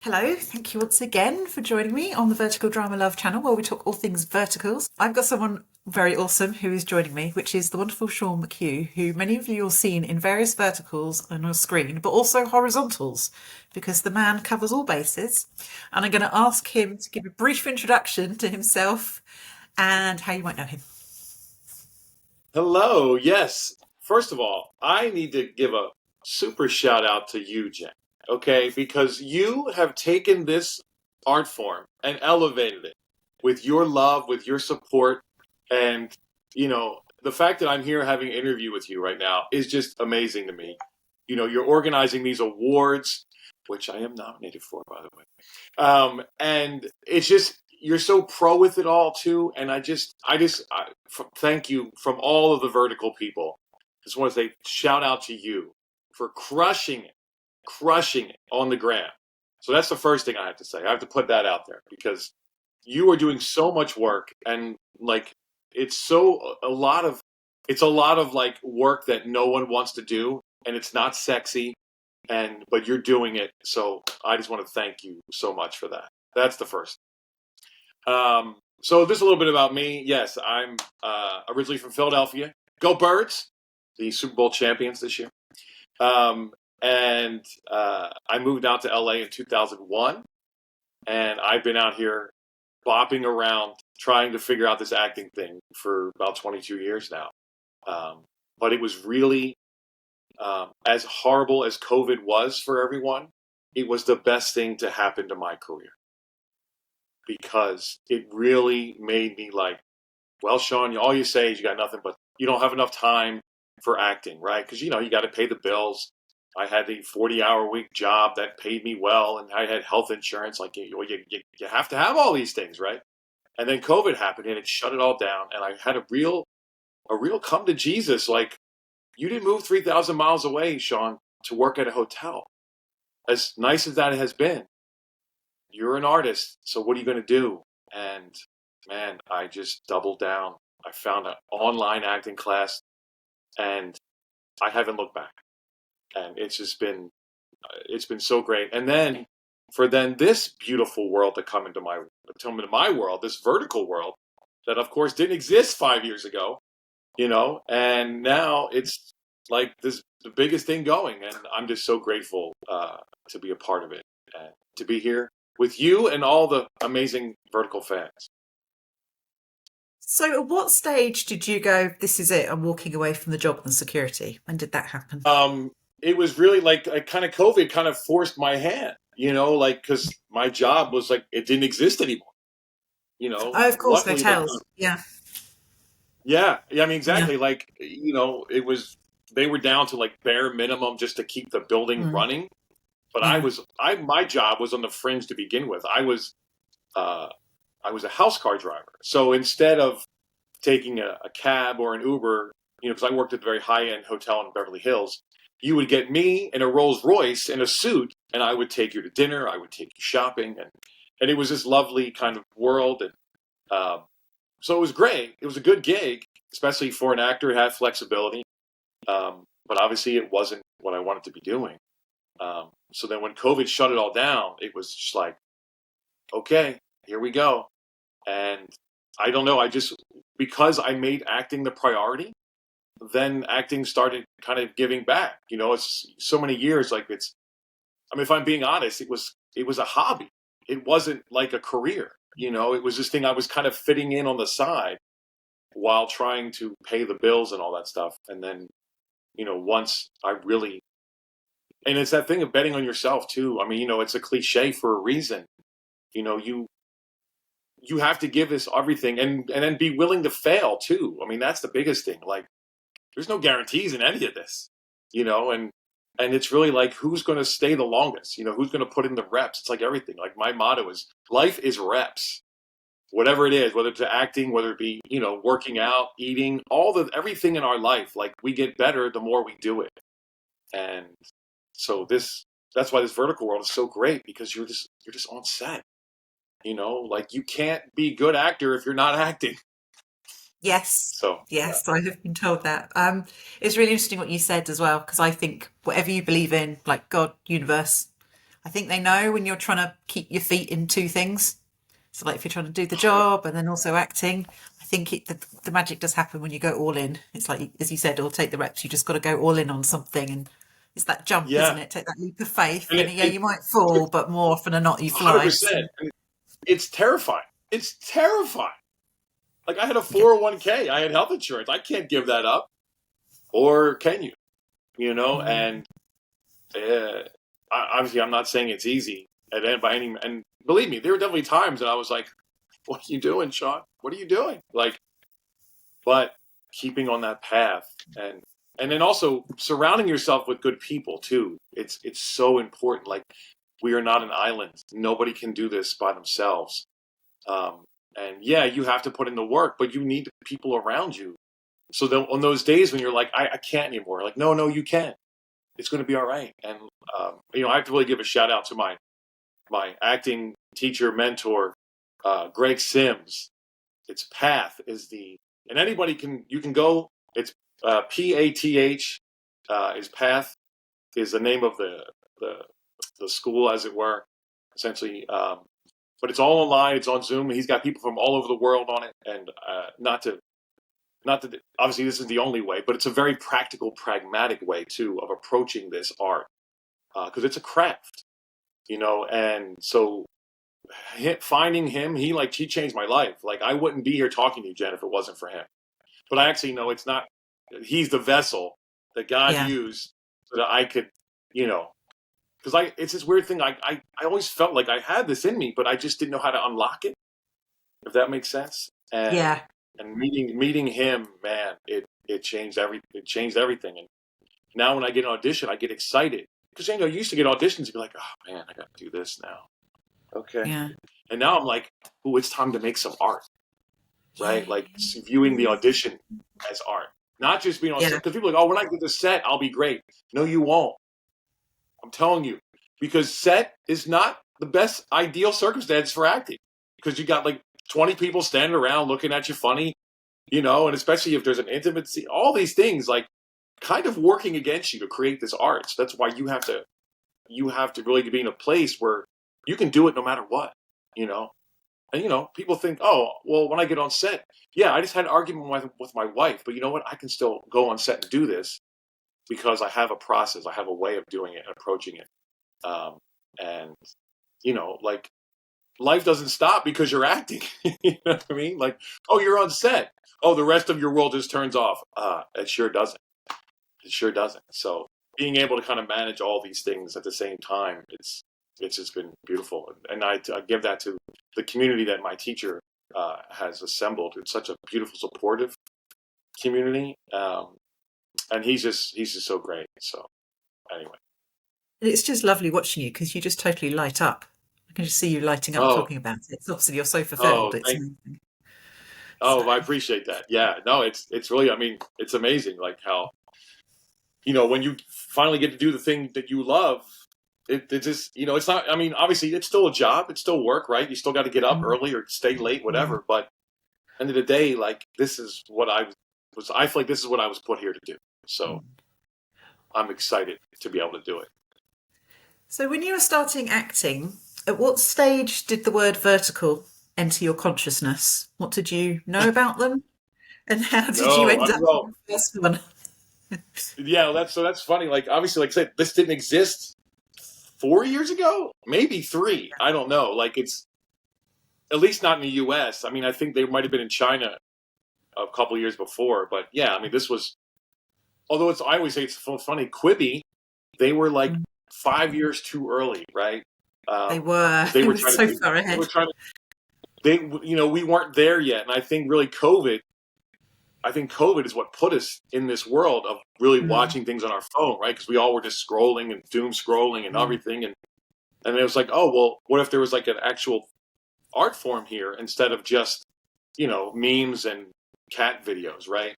Hello, thank you once again for joining me on the Vertical Drama Love channel where we talk all things verticals. I've got someone very awesome who is joining me, which is the wonderful Sean McHugh, who many of you will seen in various verticals on your screen, but also horizontals, because the man covers all bases. And I'm going to ask him to give a brief introduction to himself and how you might know him. Hello, yes. First of all, I need to give a super shout out to you, Jen, okay? Because you have taken this art form and elevated it with your love, with your support, and, the fact that I'm here having an interview with you right now is just amazing to me. You're organizing these awards, which I am nominated for, by the way. And it's just, you're so pro with it all too. And thank you from all of the vertical people. Just want to say shout out to you for crushing it on the gram. So that's the first thing I have to say. I have to put that out there because you are doing so much work, and like it's a lot of like work that no one wants to do, and it's not sexy, but you're doing it. So I just want to thank you so much for that. That's the first. So just a little bit about me. Yes, I'm originally from Philadelphia. Go Birds, the Super Bowl champions this year. And I moved out to LA in 2001, and I've been out here bopping around trying to figure out this acting thing for about 22 years now. But it was really, as horrible as COVID was for everyone, it was the best thing to happen to my career, because it really made me like, well, Sean, all you say is you got nothing, but you don't have enough time for acting, right? Because, you got to pay the bills. I had a 40-hour-a-week job that paid me well, and I had health insurance. Like, you have to have all these things, right? And then COVID happened, and it shut it all down. And I had a real come to Jesus. Like, you didn't move 3,000 miles away, Sean, to work at a hotel. As nice as that has been, you're an artist, so what are you going to do? And man, I just doubled down. I found an online acting class, and I haven't looked back. And it's been so great. And then for this beautiful world to come into my world, this vertical world that of course didn't exist 5 years ago, and now it's like the biggest thing going. And I'm just so grateful to be a part of it and to be here with you and all the amazing vertical fans. So at what stage did you go, this is it, I'm walking away from the job and security? When did that happen? It was really like kind of COVID kind of forced my hand, because my job was like, it didn't exist anymore. Oh, of course, Luckily, hotels. Yeah. yeah, I mean, exactly. Yeah. Like, they were down to like bare minimum just to keep the building running. But Yeah. my job was on the fringe to begin with. I was a house car driver. So instead of taking a cab or an Uber, because I worked at a very high-end hotel in Beverly Hills, you would get me in a Rolls Royce in a suit, and I would take you to dinner. I would take you shopping, and it was this lovely kind of world. And so it was great. It was a good gig, especially for an actor who had flexibility. But obviously, it wasn't what I wanted to be doing. So then when COVID shut it all down, it was just like, okay, here we go. And I don't know, because I made acting the priority, then acting started kind of giving back. It's so many years, like if I'm being honest, it was a hobby. It wasn't like a career. It was this thing I was kind of fitting in on the side while trying to pay the bills and all that stuff. And then, once I really, and it's that thing of betting on yourself too. I mean, it's a cliche for a reason. You have to give this everything and then be willing to fail too. I mean, that's the biggest thing. Like, there's no guarantees in any of this, and it's really like, who's going to stay the longest? Who's going to put in the reps? It's like everything. Like, my motto is life is reps, whatever it is, whether it's acting, whether it be, working out, eating, everything in our life. Like, we get better the more we do it. And so that's why this vertical world is so great, because you're just on set. Like, you can't be a good actor if you're not acting. Yes. So Yes, I have been told that. It's really interesting what you said as well, because I think whatever you believe in, like God, universe, I think they know when you're trying to keep your feet in two things. So like if you're trying to do the job and then also acting, I think the magic does happen when you go all in. It's like, as you said, or take the reps. You just got to go all in on something, and it's that jump, isn't Yeah, it? Take that leap of faith, and and yeah, you might fall, but more often than not, you fly. So, 100%. It's terrifying. It's terrifying. Like I had a yeah. 401k. I had health insurance. I can't give that up, or can you? You know, and obviously, I'm not saying it's easy by any. And believe me, there were definitely times that I was like, "What are you doing, Sean? What are you doing?" Like, but keeping on that path, and then also surrounding yourself with good people too. It's so important. Like, we are not an island. Nobody can do this by themselves. And yeah, you have to put in the work, but you need people around you. So that on those days when you're like, I can't anymore. Like, no, you can. It's going to be all right. And I have to really give a shout out to my acting teacher mentor, Greg Sims. It's Path and anybody you can go. It's PATH is Path is the name of the school, as it were, essentially. But it's all online. It's on Zoom. And he's got people from all over the world on it. And not that obviously this is the only way, but it's a very practical, pragmatic way too of approaching this art, because it's a craft, and so finding him, he changed my life. Like, I wouldn't be here talking to you, Jen, if it wasn't for him. But I actually know it's not. He's the vessel that God Yeah. used so that I could, because it's this weird thing. I always felt like I had this in me, but I just didn't know how to unlock it, if that makes sense. Yeah. And meeting him, man, it changed everything. And now when I get an audition, I get excited because you used to get auditions and be like, oh man, I got to do this now. Okay. Yeah. And now I'm like, oh, it's time to make some art, right? Like viewing the audition as art, not just being on set. Because people are like, oh, when I get to set, I'll be great. No, you won't. I'm telling you, because set is not the best ideal circumstance for acting, because you got like 20 people standing around looking at you funny, and especially if there's an intimacy, all these things like kind of working against you to create this art. So that's why you have to really be in a place where you can do it no matter what, And people think, oh, well, when I get on set, yeah, I just had an argument with my wife, but you know what? I can still go on set and do this because I have a process, I have a way of doing it and approaching it. And like, life doesn't stop because you're acting. You know what I mean? Like, oh, you're on set. Oh, the rest of your world just turns off. It sure doesn't. It sure doesn't. So being able to kind of manage all these things at the same time, it's just been beautiful. And I give that to the community that my teacher has assembled. It's such a beautiful, supportive community. And he's just so great. So anyway. It's just lovely watching you because you just totally light up. I can just see you lighting up talking about it. It's obviously you're so fulfilled. It's amazing. Oh, I appreciate that. Yeah, no, it's really, it's amazing. Like how, when you finally get to do the thing that you love, it just, it's not, obviously it's still a job. It's still work, right? You still got to get up early or stay late, whatever. But end of the day, like, this is what I feel like this is what I was put here to do. So I'm excited to be able to do it. So when you were starting acting, at what stage did the word vertical enter your consciousness? What did you know about them? And how did you end up with the first one? Yeah, that's funny. Like, obviously, like I said, this didn't exist 4 years ago, maybe 3. I don't know. Like, it's at least not in the U.S. I think they might have been in China a couple of years before. But yeah, this was. Although I always say it's funny. Quibi, they were like 5 years too early, right? They were. They were so far ahead. We weren't there yet, and I think really COVID is what put us in this world of really watching things on our phone, right? Because we all were just scrolling and doom scrolling and everything, and it was like, oh well, what if there was like an actual art form here instead of just memes and cat videos, right?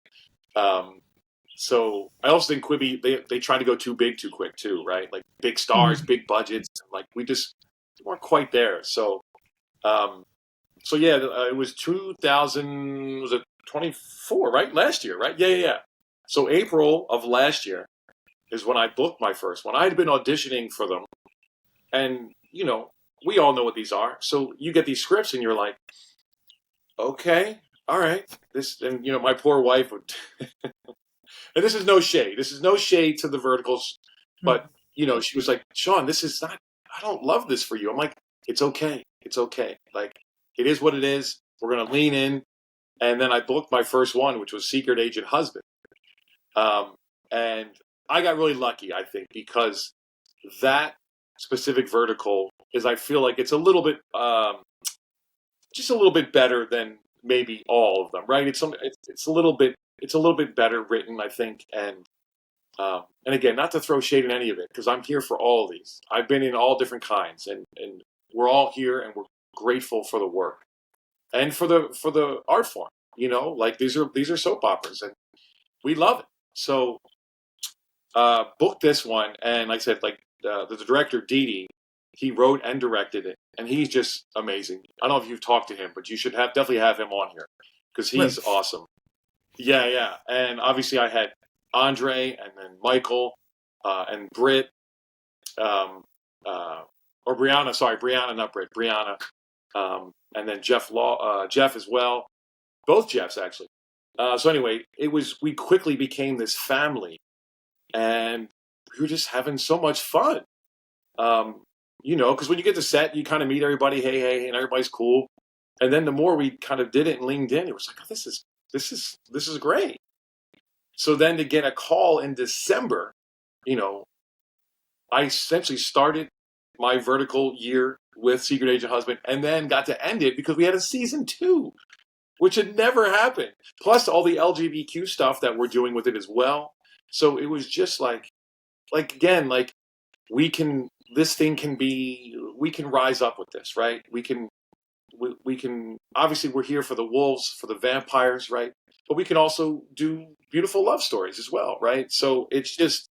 So I also think Quibi they try to go too big too quick too, right? Like big stars, big budgets, like we just weren't quite there. So yeah, it was 2000, was it 24, right? Last year, right? Yeah. So April of last year is when I booked my first one. I had been auditioning for them, and we all know what these are. So you get these scripts and you're like, okay, all right, this, and my poor wife would, and this is no shade. This is no shade to the verticals, but she was like, Sean, this is not. I don't love this for you. I'm like, it's okay. It's okay. Like, it is what it is. We're gonna lean in. And then I booked my first one, which was Secret Agent Husband. And I got really lucky, I think, because that specific vertical is, I feel like it's a little bit, just a little bit better than maybe all of them, right? It's a little bit better written, I think. And again, not to throw shade in any of it, because I'm here for all of these. I've been in all different kinds, and we're all here, and we're grateful for the work and for the art form. Like these are soap operas, and we love it. So booked this one, and like I said, like the director Didi, he wrote and directed it, and he's just amazing. I don't know if you've talked to him, but you should definitely have him on here because he's awesome. Yeah, and obviously I had Andre, and then Michael, and Britt, or Brianna. Sorry, Brianna, not Britt. Brianna, and then Jeff as well. Both Jeffs, actually. So anyway, we quickly became this family, and we were just having so much fun. Because when you get to set, you kind of meet everybody, hey, and everybody's cool. And then the more we kind of did it and leaned in, it was like, oh, this is great. So then to get a call in December, I essentially started my vertical year with Secret Agent Husband, and then got to end it because we had a season 2. Which had never happened. Plus all the LGBTQ stuff that we're doing with it as well. So it was just like again, like we can rise up with this, right? We can obviously we're here for the wolves, for the vampires, right? But we can also do beautiful love stories as well, right? So it's just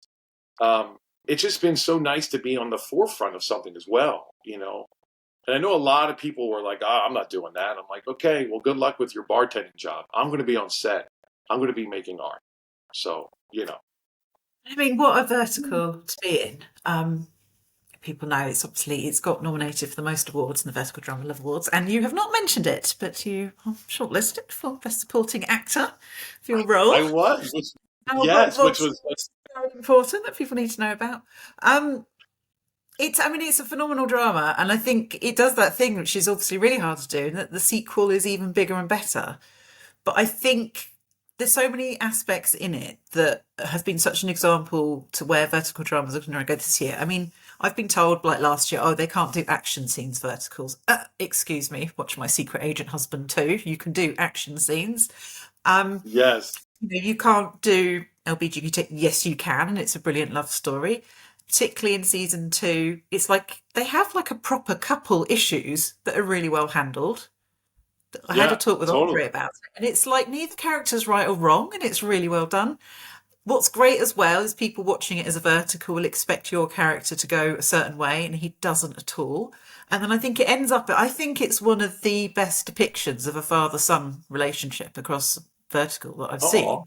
been so nice to be on the forefront of something as well, And I know a lot of people were like, I'm not doing that. I'm like, okay, well, good luck with your bartending job. I'm going to be on set. I'm going to be making art. So, I mean, what a vertical to be in. People know it's got nominated for the most awards in the Vertical Drama Love Awards, and you have not mentioned it, but you are shortlisted for Best Supporting Actor for your role. I was. Which was very important that people need to know about. It's a phenomenal drama, and I think it does that thing which is obviously really hard to do, and that the sequel is even bigger and better. But I think there's so many aspects in it that have been such an example to where vertical dramas are going to go this year. I mean, I've been told like last year, they can't do action scenes verticals. Excuse me, watch my Secret Agent Husband 2. You can do action scenes. Yes. You can't do LGBTQ. Yes, you can, and it's a brilliant love story. Particularly in season 2, it's like they have like a proper couple issues that are really well handled. I had a talk with Andre about it, and it's like neither character's right or wrong, and it's really well done. What's great as well is people watching it as a vertical will expect your character to go a certain way, and he doesn't at all. And then I think it's one of the best depictions of a father-son relationship across vertical that I've seen.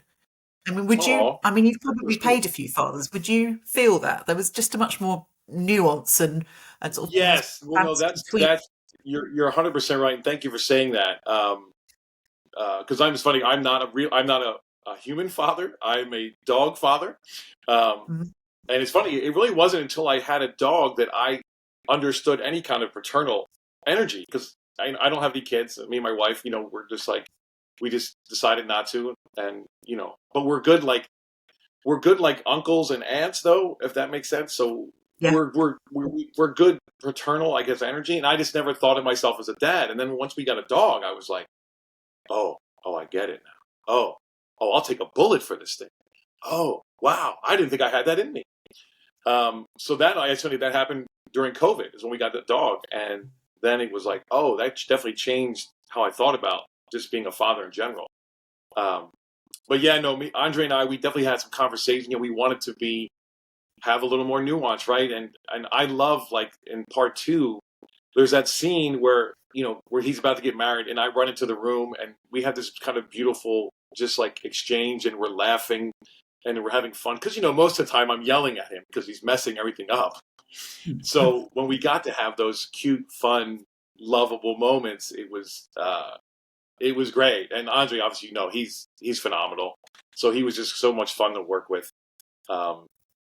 I mean, you've probably paid a few fathers. Would you feel that there was just a much more nuance and sort of yes? Well, no, that's you're 100% right, and thank you for saying that. Because it's funny. I'm not a human father. I'm a dog father, and it's funny. It really wasn't until I had a dog that I understood any kind of paternal energy. Because I don't have any kids. Me and my wife, we're just like. We just decided not to, and but we're good like uncles and aunts, though, if that makes sense. So we're good paternal, I guess, energy, and I just never thought of myself as a dad. And then once we got a dog, I was like, oh, I get it now. Oh, I'll take a bullet for this thing. Oh, wow, I didn't think I had that in me. So that happened during COVID is when we got the dog, and then it was like, oh, that definitely changed how I thought about just being a father in general. But yeah, no, Andre and I, we definitely had some conversation. We wanted to have a little more nuance, right? And I love, like, in part 2, there's that scene where he's about to get married, and I run into the room, and we have this kind of beautiful, just like exchange, and we're laughing, and we're having fun. Because most of the time I'm yelling at him because he's messing everything up. So when we got to have those cute, fun, lovable moments, it was great. And Andre, obviously, he's phenomenal. So he was just so much fun to work with.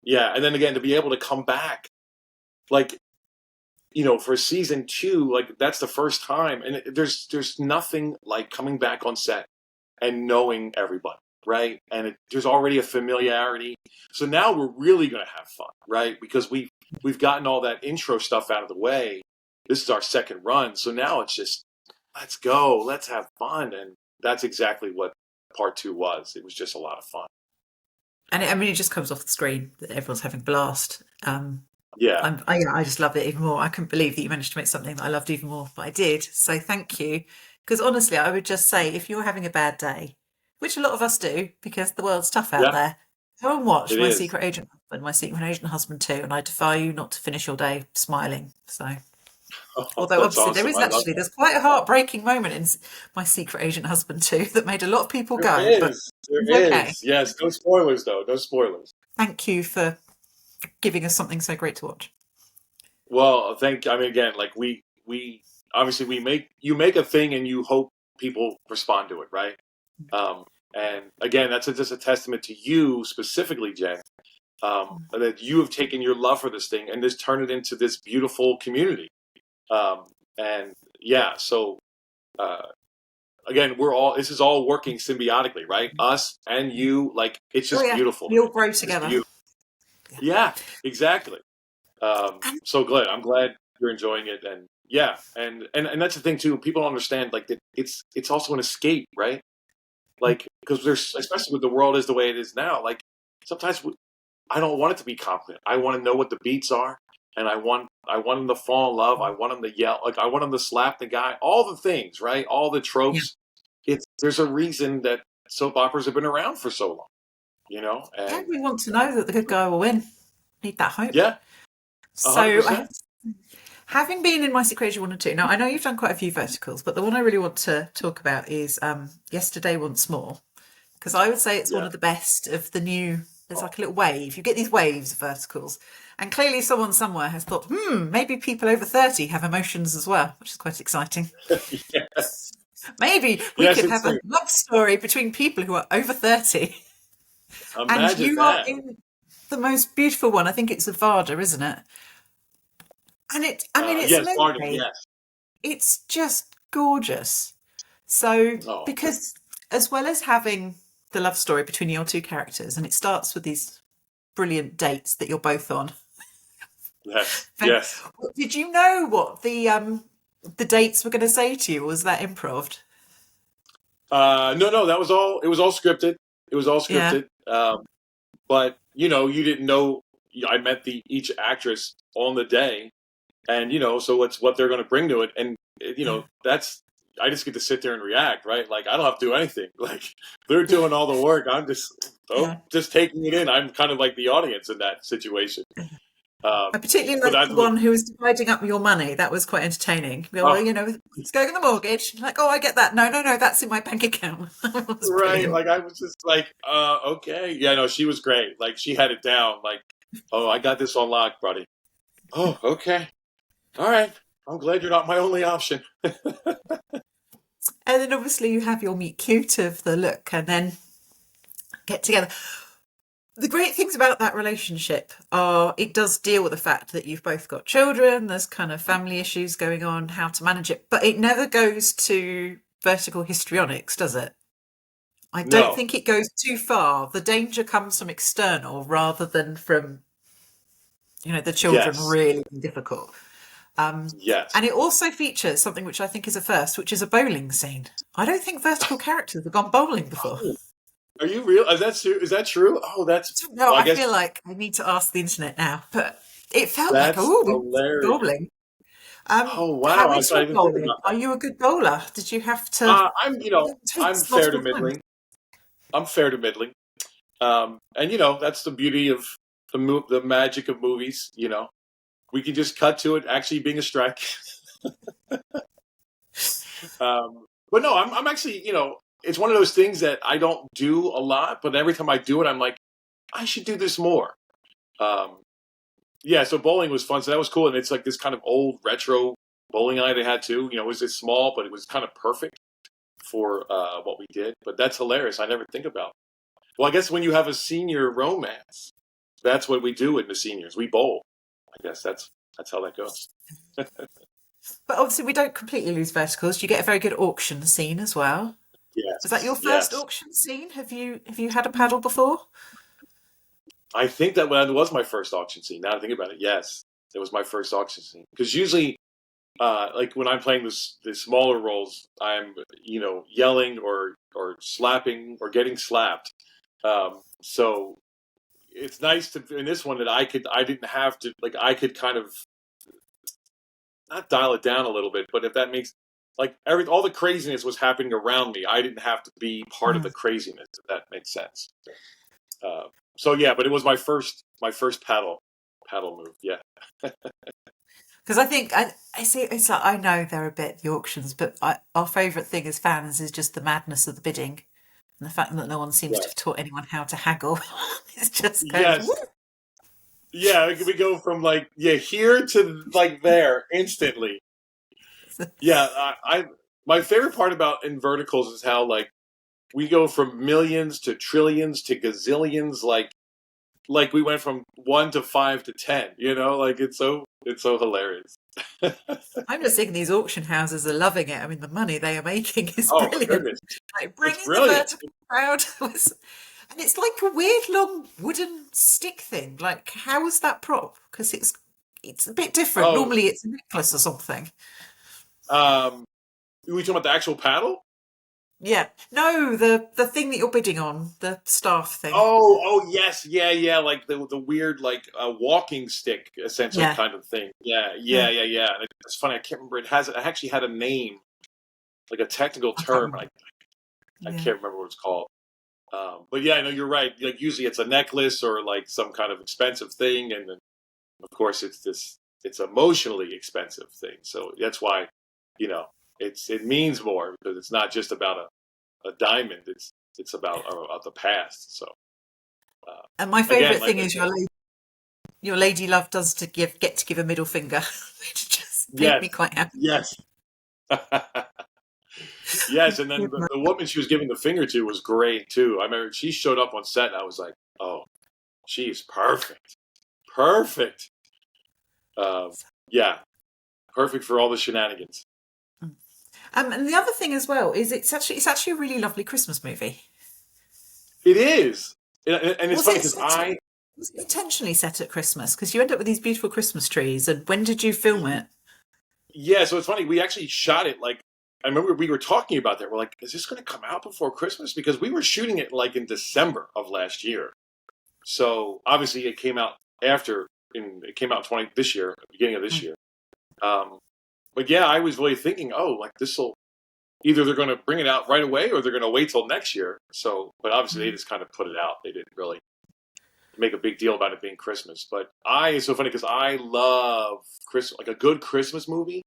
Yeah, and then again to be able to come back, like, for season 2, like that's the first time, and there's nothing like coming back on set and knowing everybody, right? And there's already a familiarity. So now we're really going to have fun, right? Because we've gotten all that intro stuff out of the way. This is our second run, so now it's just let's go, let's have fun, and that's exactly what part 2 was. It was just a lot of fun. And it just comes off the screen that everyone's having a blast. Yeah. I just love it even more. I couldn't believe that you managed to make something that I loved even more, but I did. So thank you. Because honestly, I would just say if you're having a bad day, which a lot of us do because the world's tough out Yeah, there, go and watch it My is. Secret Agent Husband, My Secret Agent Husband 2, and I defy you not to finish your day smiling. So, Oh, although that's obviously awesome. I love there's quite a heartbreaking moment in My Secret Agent Husband 2 that made a lot of people There go, but is. There it's okay. is. Yes. No spoilers, though. No spoilers. Thank you for giving us something so great to watch. Well, again, like we obviously you make a thing and you hope people respond to it, right? And again, that's just a testament to you specifically, Jen, that you have taken your love for this thing and just turned it into this beautiful community. And yeah, so again, this is all working symbiotically, right? Us and you, like it's Oh just yeah, beautiful. we all grow It's together. beautiful. Yeah, exactly. So glad. I'm glad you're enjoying it, and yeah, and that's the thing too. People don't understand like that. It's also an escape, right? Like because there's especially with the world is the way it is now. Like sometimes I don't want it to be confident. I want to know what the beats are, and I want them to fall in love. I want them to yell. Like I want them to slap the guy. All the things, right? All the Yeah. tropes. There's a reason that soap operas have been around for so long, Yeah, and we want to know that the good guy will win. Need that hope. yeah, So, 100%. having been in My Secret Agent 1 and 2, now I know you've done quite a few verticals, but the one I really want to talk about is Yesterday Once More, because I would say it's one Yeah. of the best of the new. There's like a little wave. You get these waves of verticals, and clearly someone somewhere has thought, maybe people over 30 have emotions as well, which is quite exciting. Yes. Maybe we Yes, could it's have a love story between people who are over 30. And imagine you are that. in the most beautiful one. I think it's Avada, isn't it? And it's a Yes, pardon. movie. Yes. It's just gorgeous. So, Oh, because as well as having the love story between your two characters, and it starts with these brilliant dates that you're both on. yes. Yes. Did you know what the dates were going to say to you? Or was that improv? No, that was all. It was all scripted. It was all Yeah. scripted. But you didn't know. I met each actress on the day, and so it's what they're going to bring to it, and that's. I just get to sit there and react, right? Like I don't have to do anything. Like they're doing all the work. I'm Yeah. just taking it in. I'm kind of like the audience in that situation. I particularly But like I the look. one who was dividing up your money. That was quite entertaining. Well, Oh, it's going on the mortgage. Like, oh, I get that. No, that's in my bank account. That was right. brilliant. Like I was just like, okay. Yeah, no, she was great. Like she had it down. Like, oh, I got this on lock, buddy. Oh, okay. All right. I'm glad you're not my only option. And then obviously you have your meet cute of the look and then get together. The great things about that relationship are it does deal with the fact that you've both got children, there's kind of family issues going on, how to manage it, but it never goes to vertical histrionics, does it? I don't No. think it goes too far. The danger comes from external rather than from, the children Yes. really being difficult. Yes. And it also features something which I think is a first, which is a bowling scene. I don't think vertical characters have gone bowling before. Oh, are you real? Is that true? Oh, No, well, I I guess feel like I need to ask the internet now, but it felt like, that's oh, we're hilarious. bowling. Oh, wow. How I is didn't your even think bowling? about Are that. you a good bowler? Did you have to I'm take I'm fair to multiple times? middling. I'm fair to middling. And that's the beauty of the magic of movies. We can just cut to it actually being a strike. But no, I'm actually, it's one of those things that I don't do a lot, but every time I do it, I'm like, I should do this more. Um, yeah, so bowling was fun. So that was cool. And it's like this kind of old retro bowling alley they had too. You know, it was this small, but it was kind of perfect for what we did. But that's hilarious. I never think about. Well, I guess when you have a senior romance, that's what we do with the seniors. We bowl. I guess that's how that goes. But obviously, we don't completely lose verticals. You get a very good auction scene as well. Was that your Yes, first yes. auction scene? Have you had a paddle before? I think that was my first auction scene. Now I think about it, yes, it was my first auction scene. Because usually, like when I'm playing the smaller roles, I'm yelling or slapping or getting slapped. So it's nice to in this one that I didn't have to like I could kind of not dial it down a little bit, but if that makes like all the craziness was happening around me, I didn't have to be part of the craziness. If that makes sense. Uh, so yeah, but it was my first paddle move. Yeah. Because I think I see it's like I know they're a bit the auctions, but our favourite thing as fans is just the madness of the bidding and the fact that no one seems to Right. have taught anyone how to haggle. It's just goes. Yes. Yeah, we go from like here to like there instantly. Yeah, I my favorite part about in verticals is how like we go from millions to trillions to gazillions. Like we went from 1 to 5 to 10. Like it's so hilarious. I'm just thinking these auction houses are loving it. I mean, the money they are making is Oh my brilliant. goodness, Like it's bringing the brilliant. vertical crowd was, and it's like a weird long wooden stick thing. Like, how was that prop? Because it's a bit different. Oh, Normally, it's a necklace or something. um, we talking about the actual paddle? Yeah. No, the thing that you're bidding on, the staff thing. Oh, yes, yeah, like the weird like walking stick essentially Yeah. kind of thing. Yeah, Yeah. yeah, yeah, yeah. It's funny. I can't remember. It actually had a name, like a technical I can't term. remember. I Yeah. can't remember what it's called. But yeah, I know you're right. Like usually it's a necklace or like some kind of expensive thing, and then of course it's emotionally expensive thing. So that's why you know it means more because it's not just about a diamond. It's about the past. So uh, And my again, favourite like thing is your lady love does to get to give a middle finger, which just made yes, me quite happy. yes, yes. And then the woman she was giving the finger to was great too. I remember she showed up on set, and I was like, oh, she is perfect, perfect. Um, yeah, perfect for all the shenanigans. And the other thing as well is it's actually a really lovely Christmas movie. It is, and it's Was funny it because set at, was it intentionally set at Christmas? Because you end up with these beautiful Christmas trees. And when did you film it? yeah. So it's funny. We actually shot it like I remember we were talking about that. We're like, is this going to come out before Christmas? Because we were shooting it like in December of last year. So obviously it came out after. It came out this year, beginning of this Mm. year. Um, but yeah, I was really thinking, oh, like this will either they're going to bring it out right away or they're going to wait till next year. So, but obviously they just kind of put it out. They didn't really make a big deal about it being Christmas. But it's so funny because I love Christmas, like a good Christmas movie.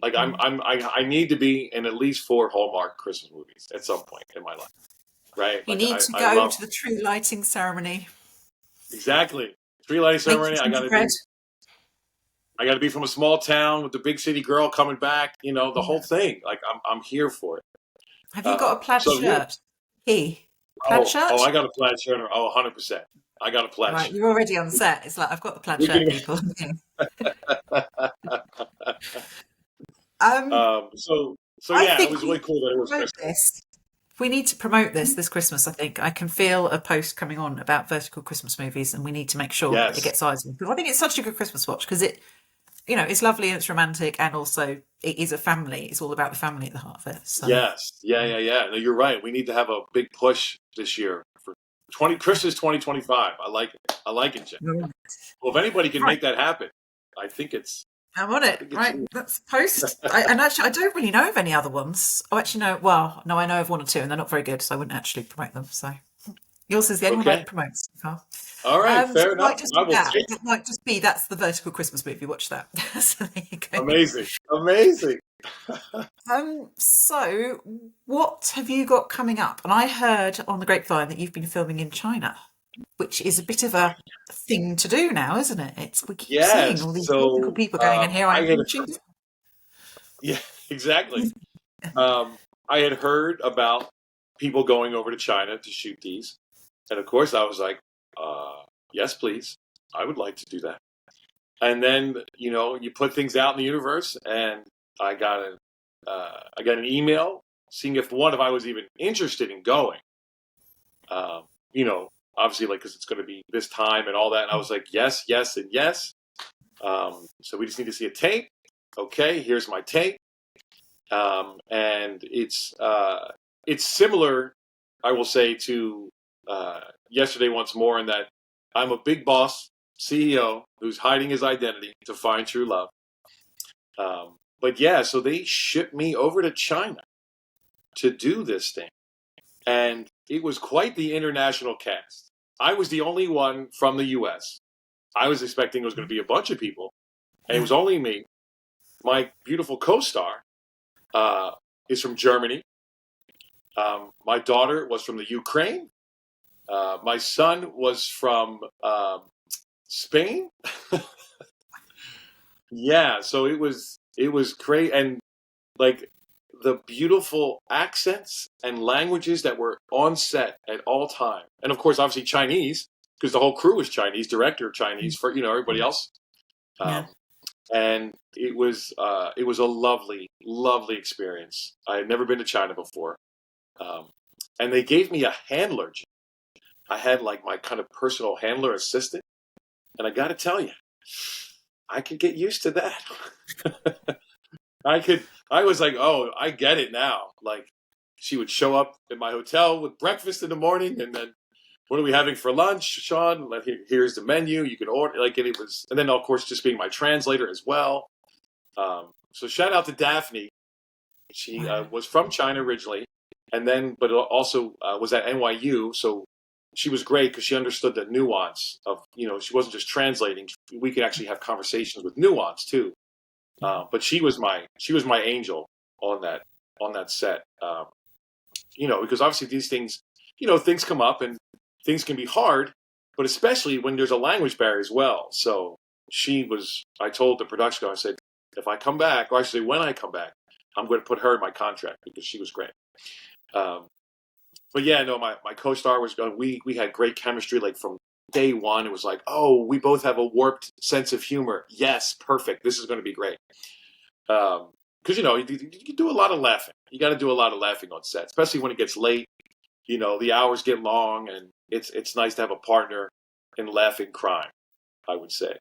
Like Mm. I need to be in at least 4 Hallmark Christmas movies at some point in my life, right? You Like need I, to I go love to the tree lighting ceremony, exactly tree lighting make ceremony. your I got to gingerbread. be from a small town with the big city girl coming back. The whole Yeah. thing. Like I'm here for it. Have you got a plaid So yeah. shirt? Plaid Oh, shirt? I got a plaid shirt. Oh, 100%. I got a plaid Right, shirt. you're already on set. It's like I've got the plaid We're shirt, getting people. um, so I yeah, it think was we really need cool that it to was promote Christmas. this. We need to promote this Christmas. I think I can feel a post coming on about vertical Christmas movies, and we need to make sure that it Yes, gets eyes on. Because I think it's such a good Christmas watch because it's lovely and it's romantic, and also it is a family. It's all about the family at the heart of it. So yes, yeah. No, you're right. We need to have a big push this year for Christmas 2025. I like it. I like it, Jen. right, Well, if anybody can right, make that happen, I think it's. I'm on I it. think it's Right, you. that's post. And actually, I don't really know of any other ones. Oh, actually, no. Well, no, I know of one or two, and they're not very good, so I wouldn't actually promote them. So yours is the only one I Okay. promote so far. All right. So Fair it might enough. just I be will that. take It might just be that's the vertical Christmas movie. Watch that. So there you go. amazing. Amazing. So what have you got coming up? And I heard on the grapevine that you've been filming in China. which is a bit of a thing to do now, isn't it? We keep seeing Yes. all these local So people going, and here I I am had, watching. yeah, exactly. I had heard about people going over to China to shoot these, and of course I was like, yes, please, I would like to do that. And then you put things out in the universe, and I got an email seeing if I was even interested in going. Um, you know, obviously, like, because it's going to be this time and all that. And I was like, yes, yes, and yes. So we just need to see a tape. Okay, here's my tape. And it's similar, I will say, to yesterday once more, in that I'm a big boss CEO who's hiding his identity to find true love. But yeah, so they shipped me over to China to do this thing. And it was quite the international cast. I was the only one from the US. I was expecting it was going to be a bunch of people, and it was only me. My beautiful co-star is from Germany. My daughter was from the Ukraine. My son was from Spain. Yeah, so it was great, and like the beautiful accents and languages that were on set at all time, and of course, obviously Chinese, because the whole crew was Chinese, director Chinese, for everybody else. Yeah. Um, and it was a lovely, lovely experience. I had never been to China before, um, and they gave me a handler. I had like my kind of personal handler assistant, and I got to tell you, I could get used to that. I could. I was like, oh, I get it now. Like, she would show up at my hotel with breakfast in the morning, and then, what are we having for lunch, Sean? Like, here's the menu. You can order. Like, and it was, and then of course just being my translator as well. So shout out to Daphne. She was from China originally, and then but also was at NYU. So she was great because she understood the nuance of, she wasn't just translating. We could actually have conversations with nuance too. But she was my angel on that set. Because obviously these things, things come up and things can be hard, but especially when there's a language barrier as well. So I told the production guy, I said, if I come back, or actually when I come back, I'm going to put her in my contract because she was great. Um, but yeah, no, my co-star was going. We had great chemistry, like from day one. It was like, oh, we both have a warped sense of humor. Yes, perfect. This is going to be great. Because you do a lot of laughing. You got to do a lot of laughing on set, especially when it gets late. The hours get long, and it's nice to have a partner in laughing crime, I would say.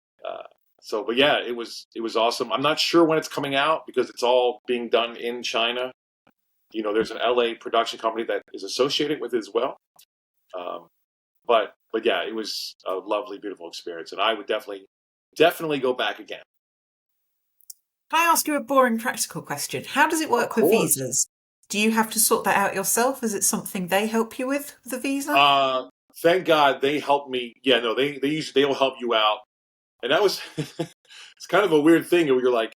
But yeah, it was awesome. I'm not sure when it's coming out because it's all being done in China. There's an LA production company that is associated with it as well. Um, but yeah, it was a lovely, beautiful experience, and I would definitely go back again. Can I ask you a boring practical question? How does it Of work with course. visas? Do you have to sort that out yourself? Is it something they help you with the visa? Thank God they helped me. Yeah, no, they'll help you out, and that was it's kind of a weird thing where you're like,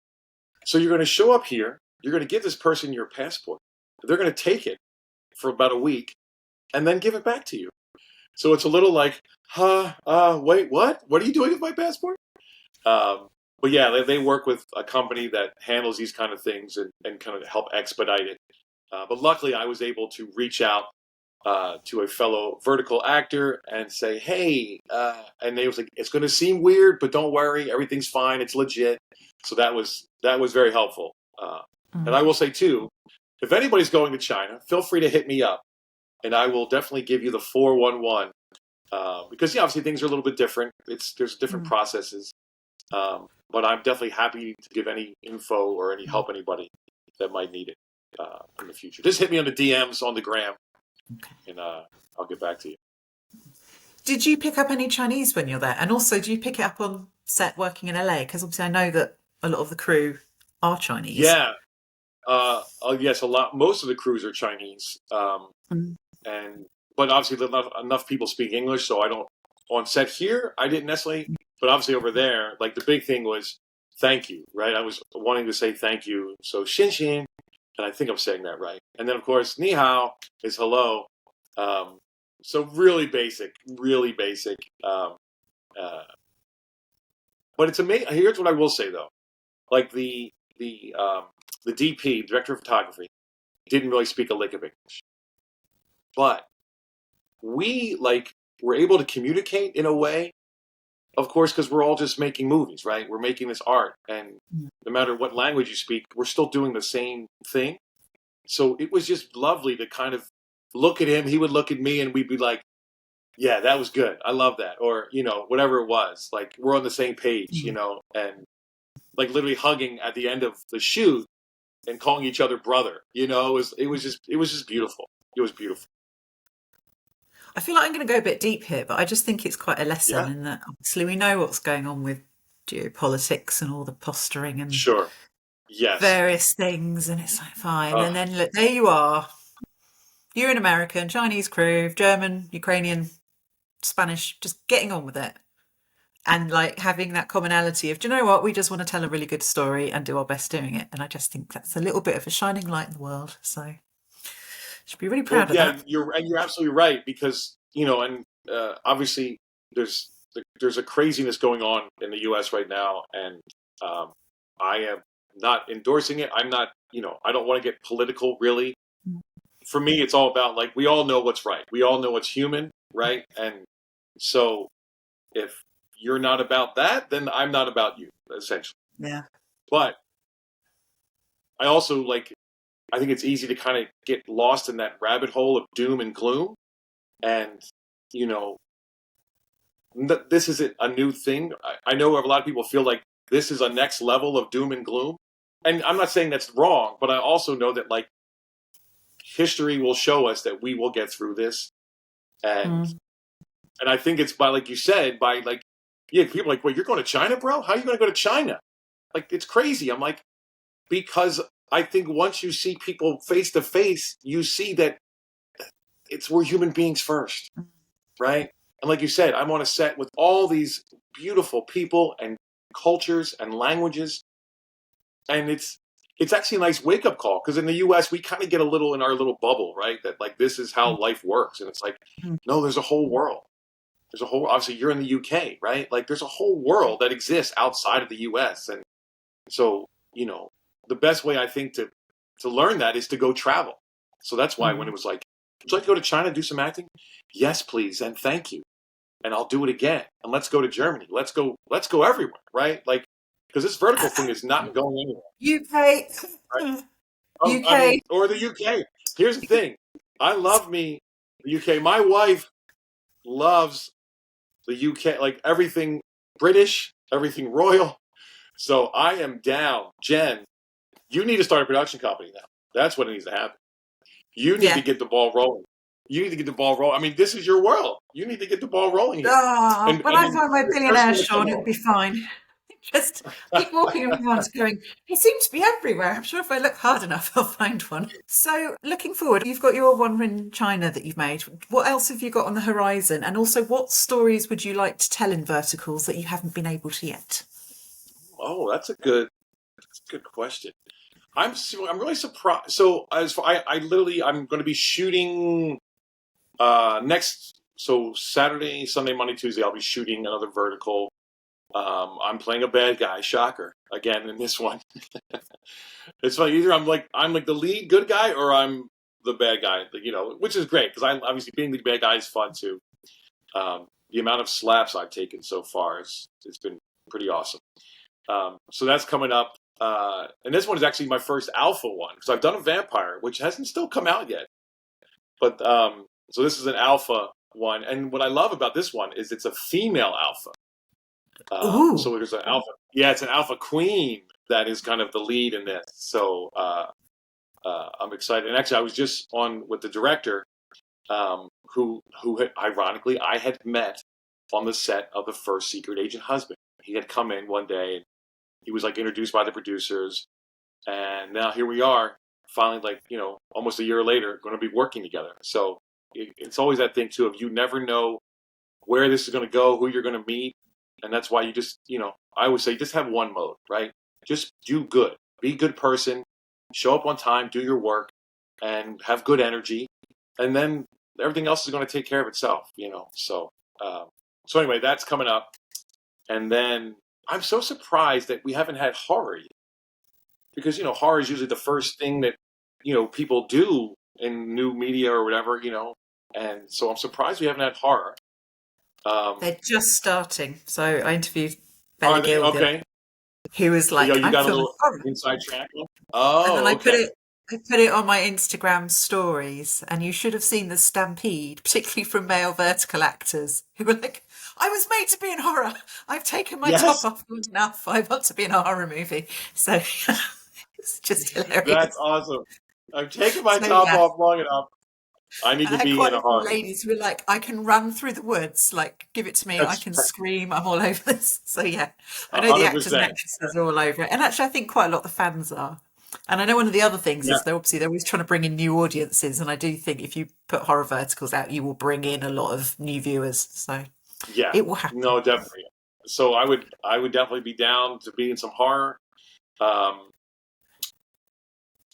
so you're going to show up here, you're going to give this person your passport, they're going to take it for about a week, and then give it back to you. So it's a little like, wait, what? What are you doing with my passport? But yeah, they work with a company that handles these kind of things and kind of help expedite it. But luckily, I was able to reach out to a fellow vertical actor and say, hey, and they was like, it's going to seem weird, but don't worry, everything's fine, it's legit. So that was very helpful. And I will say too, if anybody's going to China, feel free to hit me up, and I will definitely give you the 411. Because obviously things are a little bit different. There's different processes. But I'm definitely happy to give any info or any help anybody that might need it in the future. Just hit me on the DMs on the gram, and I'll get back to you. Did you pick up any Chinese when you're there? And also, do you pick it up on set working in LA? Because obviously I know that a lot of the crew are Chinese. Yeah. Yes, a lot. Most of the crews are Chinese. But obviously enough people speak English, so I don't, on set here, I didn't necessarily, but obviously over there, like the big thing was thank you, right? I was wanting to say thank you. So xin xin, and I think I'm saying that right. And then of course, ni hao is hello. So really basic, really basic. But it's amazing. Here's what I will say though, like the DP, director of photography, didn't really speak a lick of English, but we were able to communicate in a way, of course, because we're all just making movies, right? We're making this art, and no matter what language you speak, we're still doing the same thing. So it was just lovely to kind of look at him. He would look at me, and we'd be like, "Yeah, that was good. I love that," or whatever it was. Like we're on the same page, and like literally hugging at the end of the shoot and calling each other brother. It was just beautiful. It was beautiful. I feel like I'm going to go a bit deep here, but I just think it's quite a lesson Yeah. in that obviously we know what's going on with geopolitics and all the posturing and Sure. Yes. various things, and it's like fine. And then look, there you are. You're an American, Chinese crew, German, Ukrainian, Spanish, just getting on with it. And like having that commonality of, do you know what? We just want to tell a really good story and do our best doing it. And I just think that's a little bit of a shining light in the world. So should be really proud of that. You're absolutely right, because obviously there's a craziness going on in the U.S. right now, and I am not endorsing it. I'm not, I don't want to get political, really. For me, it's all about like we all know what's right. We all know what's human, right? And so if you're not about that, then I'm not about you, essentially. Yeah. But I also I think it's easy to kind of get lost in that rabbit hole of doom and gloom. And, this isn't a new thing. I know a lot of people feel like this is a next level of doom and gloom. And I'm not saying that's wrong, but I also know that history will show us that we will get through this. And I think it's by, like you said, people are like, well, you're going to China, bro? How are you going to go to China? Like, it's crazy. I'm like, because I think once you see people face to face, you see that we're human beings first, right? And like you said, I'm on a set with all these beautiful people and cultures and languages, and it's actually a nice wake up call, because in the U.S. we kind of get a little in our little bubble, right? That this is how life works, and it's like, no, there's a whole world. There's a whole. Obviously, you're in the UK, right? Like, there's a whole world that exists outside of the U.S., and so the best way I think to learn that is to go travel. So that's why when it was like, would you like to go to China, do some acting? Yes, please, and thank you. And I'll do it again. And let's go to Germany. Let's go everywhere, right? Like, because this vertical thing is not going anywhere. UK. Right? UK. Or the UK. Here's the thing. I love the UK. My wife loves the UK, like everything British, everything royal. So I am down. Jen, you need to start a production company now. That's what needs to happen. You need to get the ball rolling. I mean, this is your world. You need to get the ball rolling here. When I find my billionaire, Sean, it'll be fine. Just keep walking around going, he seems to be everywhere. I'm sure if I look hard enough, I'll find one. So looking forward, you've got your one in China that you've made. What else have you got on the horizon? And also, what stories would you like to tell in verticals that you haven't been able to yet? Oh, that's a good question. I'm really surprised. So I'm going to be shooting next. So Saturday, Sunday, Monday, Tuesday, I'll be shooting another vertical. I'm playing a bad guy, shocker, again in this one. It's funny, either I'm like the lead good guy, or I'm the bad guy, which is great, because obviously being the bad guy is fun too. The amount of slaps I've taken so far it's been pretty awesome. So that's coming up, and this one is actually my first alpha one, because I've done a vampire, which hasn't still come out yet. But so this is an alpha one, and what I love about this one is it's a female alpha. So there's an alpha. Yeah, it's an alpha queen that is kind of the lead in this. So I'm excited. And actually, I was just on with the director, who ironically I had met on the set of the first Secret Agent Husband. He had come in one day, and he was introduced by the producers, and now here we are, finally, almost a year later, going to be working together. So it's always that thing too of you never know where this is going to go, who you're going to meet. And that's why you just, I always say, just have one mode, right? Just do good. Be a good person. Show up on time. Do your work. And have good energy. And then everything else is going to take care of itself, So, so anyway, that's coming up. And then I'm so surprised that we haven't had horror yet. Because, horror is usually the first thing that, people do in new media or whatever, And so I'm surprised we haven't had horror. They're just starting. So I interviewed Bella Gill, okay. who was like, you I'm got a filming little horror. inside track? And Oh, then I okay. put it on my Instagram stories, and you should have seen the stampede, particularly from male vertical actors who were like, I was made to be in horror. I've taken my top Yes, off long enough. I want to be in a horror movie. So it's just hilarious. that's awesome. I'm taking my So top yeah. off long enough. I need And I to had be quite in a a few horror. ladies who were like, I can run through the woods, like, give it to me, I That's can scream, I'm all over this. So yeah, I know the actors and 100%. actresses are all over it. And actually I think quite a lot of the fans are. And I know one of the other things Yeah, is they're always trying to bring in new audiences, and I do think if you put horror verticals out, you will bring in a lot of new viewers. So yeah. it will happen. No, definitely. So I would definitely be down to be in some horror. Um,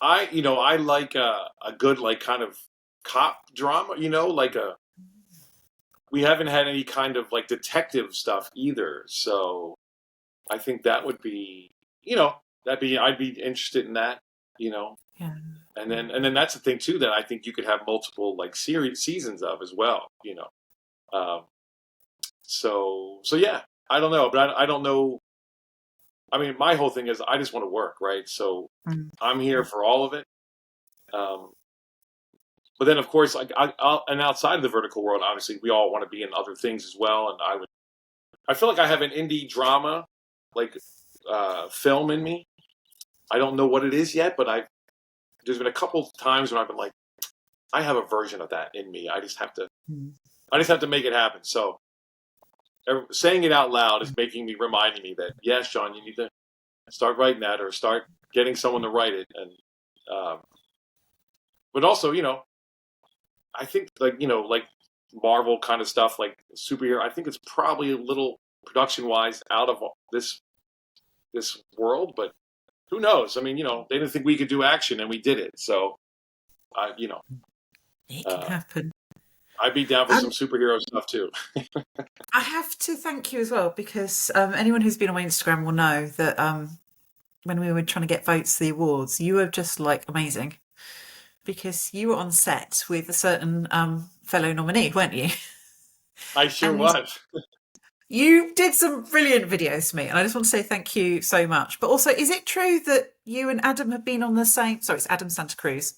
I like a good like kind of cop drama. We haven't had any kind of like detective stuff either. So I think that would be, I'd be interested in that. You know, Yeah. and then that's the thing too that I think you could have multiple like seasons of as well. Um, so yeah, I don't know, but I don't know. I mean, my whole thing is I just want to work, right? So Mm. I'm here for all of it. Um, but then, of course, like and outside of the vertical world, obviously, we all want to be in other things as well. And I feel like I have an indie drama, like film in me. I don't know what it is yet, but there's been a couple times when I've been like, I have a version of that in me. Mm. I just have to make it happen. So saying it out loud is reminding me that yes, Sean, you need to start writing that or start getting someone to write it. And but also, I think like Marvel kind of stuff, like superhero. I think it's probably a little production wise out of this world, but who knows? I mean, they didn't think we could do action, and we did it. So, It can uh, happen. I'd be down for Um, some superhero stuff too. I have to thank you as well because anyone who's been on my Instagram will know that when we were trying to get votes for the awards, you were just like amazing because you were on set with a certain fellow nominee, weren't you? I sure And was. you did some brilliant videos for me, and I just want to say thank you so much. But also, is it true that you and Adam have been on the same? Sorry, it's Adam Santa Cruz.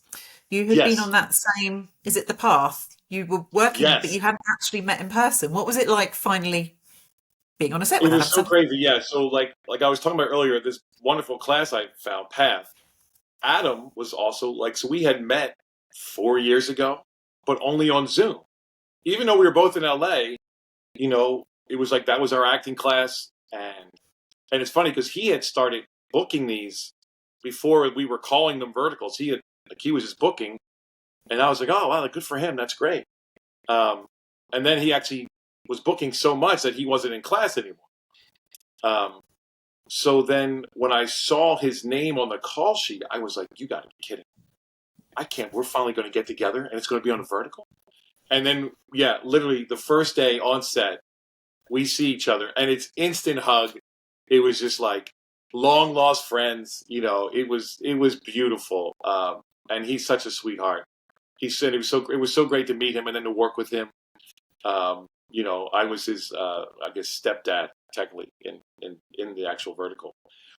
You had been Yes, on that same. Is it the path? You were working, but yes. you hadn't actually met in person. What was it like finally being on a set It with was Adam so Santa? crazy. Yeah. So like I was talking about earlier, this wonderful class I found, Path. Adam was also like, so we had met 4 years ago, but only on Zoom. Even though we were both in LA, it was like that was our acting class, and it's funny because he had started booking these before we were calling them verticals. He was just booking, and I was like, oh wow, good for him. That's great. Um, and then he actually was booking so much that he wasn't in class anymore. Um, so then when I saw his name on the call sheet, I was like, you got to be kidding. I can't. We're finally going to get together, and it's going to be on a vertical. And then, yeah, literally the first day on set, we see each other, and it's instant hug. It was just like long lost friends. It was beautiful. And he's such a sweetheart. He said it was so great to meet him and then to work with him. I was his I guess stepdad technically in the actual vertical.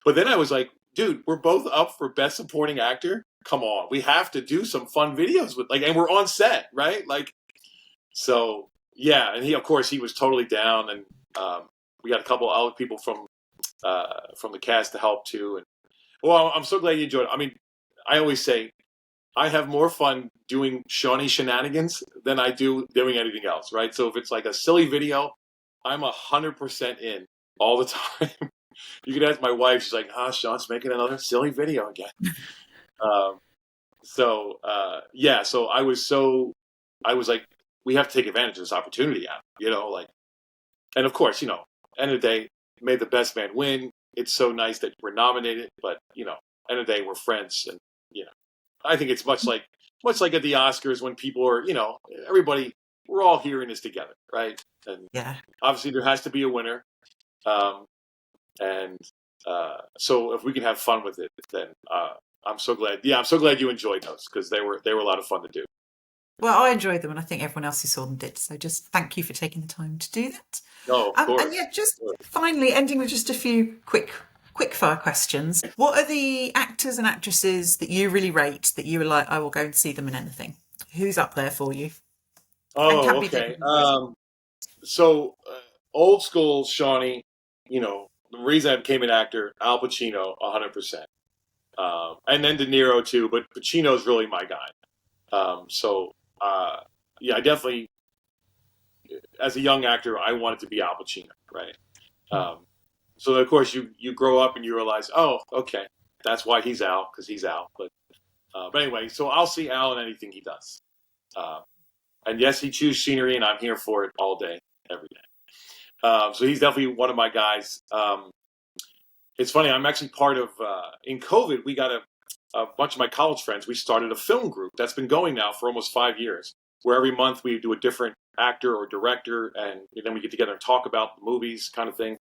But then I was like, dude, we're both up for best supporting actor. Come on, we have to do some fun videos and we're on set, right? So yeah, and of course he was totally down, and we got a couple other people from the cast to help too. And well, I'm so glad you enjoyed it. I mean, I always say I have more fun doing Shawnee shenanigans than I do doing anything else, right? So if it's like a silly video, I'm 100% in all the time. You can ask my wife; she's like, Sean's making another silly video again." Um, yeah, so I was like, we have to take advantage of this opportunity out, and of course, end of the day, may the best man win. It's so nice that we're nominated, but end of the day, we're friends, and I think it's much like much like at the Oscars when people are, everybody, we're all here in this together, right? And obviously there has to be a winner. And so if we can have fun with it, then I'm so glad. Yeah, I'm so glad you enjoyed those because they were a lot of fun to do. Well, I enjoyed them, and I think everyone else who saw them did. So just thank you for taking the time to do that. No, of course. And yeah, just finally ending with just a few quick-fire questions. What are the actors and actresses that you really rate that you were like, I will go and see them in anything? Who's up there for you? Oh, okay. So old school Shawnee, the reason I became an actor, Al Pacino, 100%. And then De Niro too, but Pacino's really my guy. I definitely, as a young actor, I wanted to be Al Pacino, right? So of course you grow up and you realize, oh, okay, that's why he's Al, because he's Al. But anyway, so I'll see Al in anything he does. And yes, he chews scenery, and I'm here for it all day, every day. So he's definitely one of my guys. It's funny, I'm actually part of, in COVID, we got a bunch of my college friends, we started a film group that's been going now for almost 5 years, where every month we do a different actor or director, and then we get together and talk about the movies kind of thing.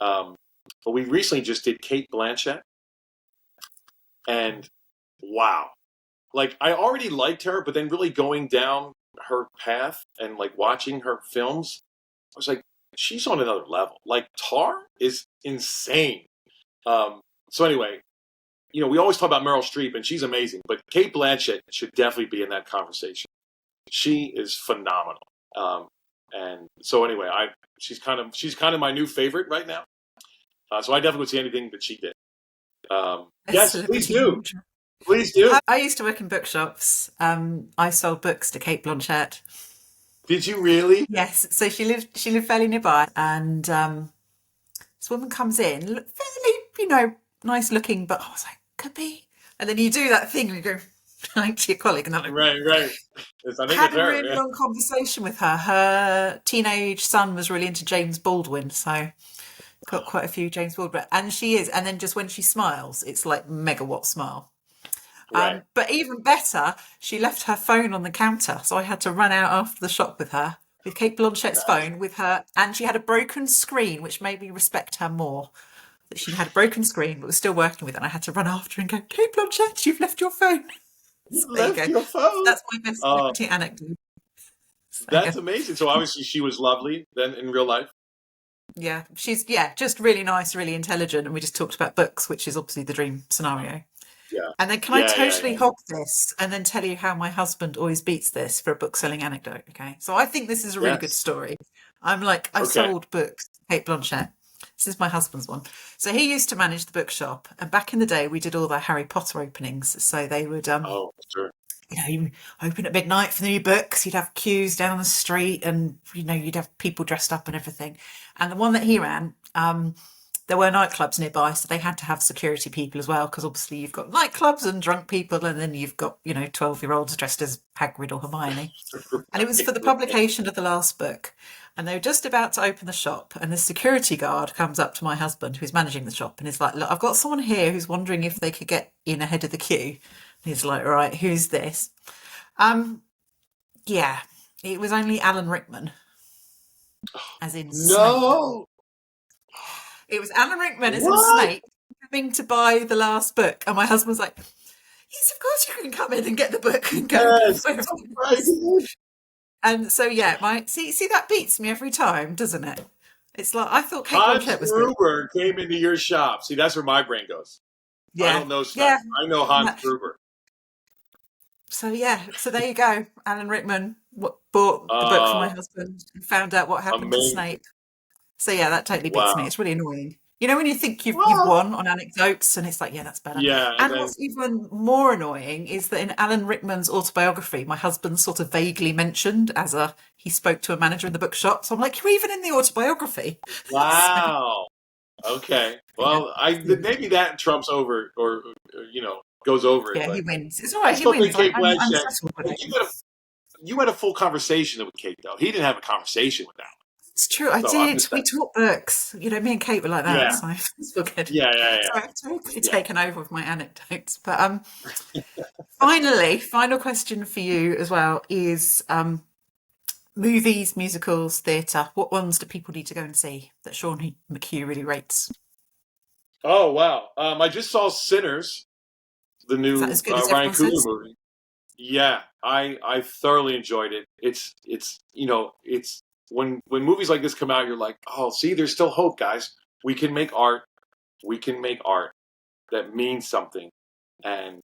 But we recently just did Cate Blanchett, and wow. Like, I already liked her, but then really going down her path and like watching her films, I was like, she's on another level. Like, Tar is insane. So anyway, we always talk about Meryl Streep, and she's amazing, but Cate Blanchett should definitely be in that conversation. She is phenomenal. And so anyway, she's kind of my new favorite right now. So I definitely would see anything that she did. Yes, please do. Please do. I used to work in bookshops. I sold books to Cate Blanchett. Did you really? Yes. So she lived fairly nearby, and this woman comes in, fairly, nice looking, but I was like, could be. And then you do that thing and you go like to your colleague, and they're like, right. I had a really long conversation with her. Her teenage son was really into James Baldwin, so got quite a few James Baldwin, and she is. And then just when she smiles, it's like megawatt smile. Right. But even better, she left her phone on the counter, so I had to run out after the shop with her, with Cate Blanchett's phone with her, and she had a broken screen, which made me respect her more. That she had a broken screen, but was still working with it, and I had to run after her and go, Cate Blanchett, you've left your phone. You left your phone? That's my best celebrity anecdote. So, that's amazing. So obviously she was lovely then in real life. Yeah, she's just really nice, really intelligent, and we just talked about books, which is obviously the dream scenario. Yeah. And then can I totally hog this and then tell you how my husband always beats this for a book-selling anecdote, okay? So I think this is a really good story. I'm like, I sold books to Cate Blanchett. This is my husband's one. So he used to manage the bookshop, and back in the day, we did all the Harry Potter openings. So they would, you open at midnight for the new books. You'd have queues down the street, and you'd have people dressed up and everything. And the one that he ran, there were nightclubs nearby, so they had to have security people as well, because obviously you've got nightclubs and drunk people, and then you've got 12-year-olds dressed as Hagrid or Hermione. And it was for the publication of the last book. And they were just about to open the shop, and the security guard comes up to my husband, who's managing the shop, and is like, look, I've got someone here who's wondering if they could get in ahead of the queue. And he's like, right, who's this? Yeah, it was only Alan Rickman. As in no! Snape. It was Alan Rickman as in Snape coming to buy the last book. And my husband's like, yes, of course you can come in and get the book and go. Yes, and so, see, that beats me every time, doesn't it? It's like, I thought Cate Blanchett was good. Hans Gruber came into your shop. See, that's where my brain goes. Yeah. I don't know stuff. Yeah. I know Hans Gruber. So, so there you go. Alan Rickman bought the book for my husband and found out what happened to Snape. So, that totally beats me. It's really annoying. When you think you've won on anecdotes, and it's like, that's better. Yeah. And what's even more annoying is that in Alan Rickman's autobiography, my husband sort of vaguely mentioned he spoke to a manager in the bookshop. So I'm like, you're even in the autobiography. Wow. Okay. Well, maybe that trumps over or goes over it. Yeah, he wins. It's all right. He wins. You had a full conversation with Cate, though. He didn't have a conversation with Alan. It's true. I did. We talked books. Me and Kate were like that. Yeah. So it's all good. Yeah. So I've totally taken over with my anecdotes. But Finally, final question for you as well is movies, musicals, theatre. What ones do people need to go and see that Sean McHugh really rates? Oh wow! I just saw Sinners, the Is that new as good as Ryan everyone Coogler says? movie. Yeah, I thoroughly enjoyed it. It's it's when movies like this come out, you're like, oh, see, there's still hope, guys. We can make art. We can make art that means something, and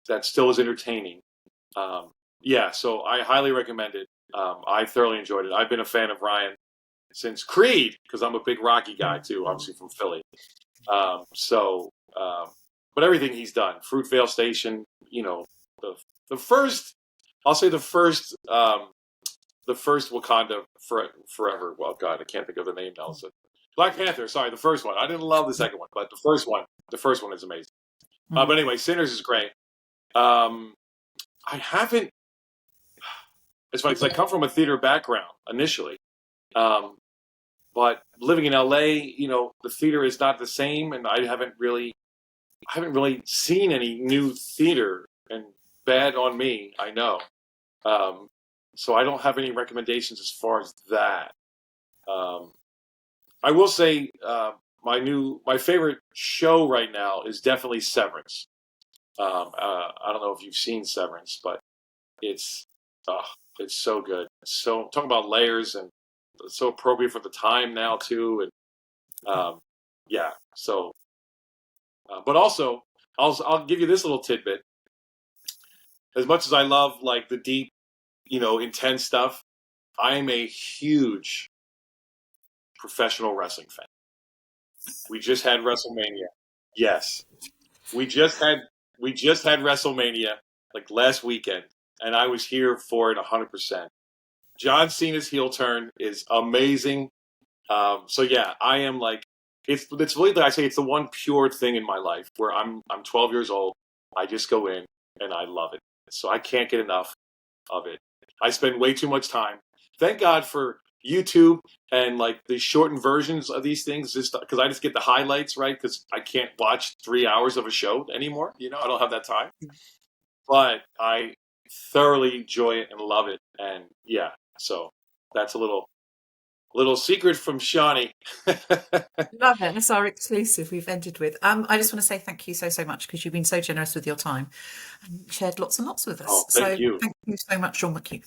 that still is entertaining. Um, yeah, so I highly recommend it. I thoroughly enjoyed it. I've been a fan of Ryan since Creed because I'm a big Rocky guy too, obviously from Philly. Um, so, um, but everything he's done, Fruitvale Station, the the first, I'll say the first Wakanda forever. Well, God, I can't think of the name now. So Black Panther. Sorry, the first one. I didn't love the second one, but the first one is amazing. Mm. But anyway, Sinners is great. Um, I haven't. It's funny because I come from a theater background initially, um, but living in LA, the theater is not the same, and I haven't really seen any new theater, and bad on me, I know. Um, so I don't have any recommendations as far as that. Um, I will say my favorite show right now is definitely Severance. I don't know if you've seen Severance, but it's uh, it's so good. So talking about layers, and it's so appropriate for the time now too, and yeah. So, but also I'll give you this little tidbit. As much as I love like the deep, intense stuff, I am a huge professional wrestling fan. We just had WrestleMania. Yes, we just had WrestleMania like last weekend, and I was here for it 100%. John Cena's heel turn is amazing. So yeah, I am like it's really like I say it's the one pure thing in my life where I'm 12 years old. I just go in and I love it. So I can't get enough of it. I spend way too much time. Thank God for YouTube and like the shortened versions of these things, just because I just get the highlights, right? Because I can't watch 3 hours of a show anymore. I don't have that time. But I thoroughly enjoy it and love it, and yeah. So that's a little secret from Shawnee. Love it. That's our exclusive we've ended with. I just want to say thank you so, so much because you've been so generous with your time and shared lots and lots with us. Oh, thank So you. thank you so much, Sean McHugh.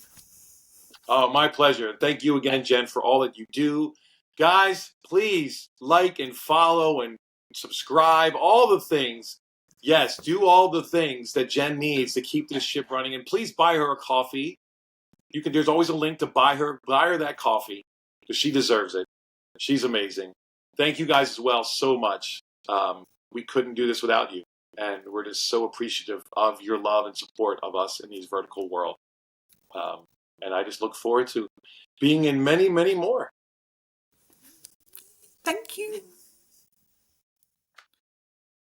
Oh, my pleasure. Thank you again, Jen, for all that you do. Guys, please like and follow and subscribe, all the things. Yes, do all the things that Jen needs to keep this ship running. And please buy her a coffee. There's always a link to buy her that coffee because she deserves it. She's amazing. Thank you guys as well so much. We couldn't do this without you. And we're just so appreciative of your love and support of us in these vertical world. And I just look forward to being in many, many more. Thank you.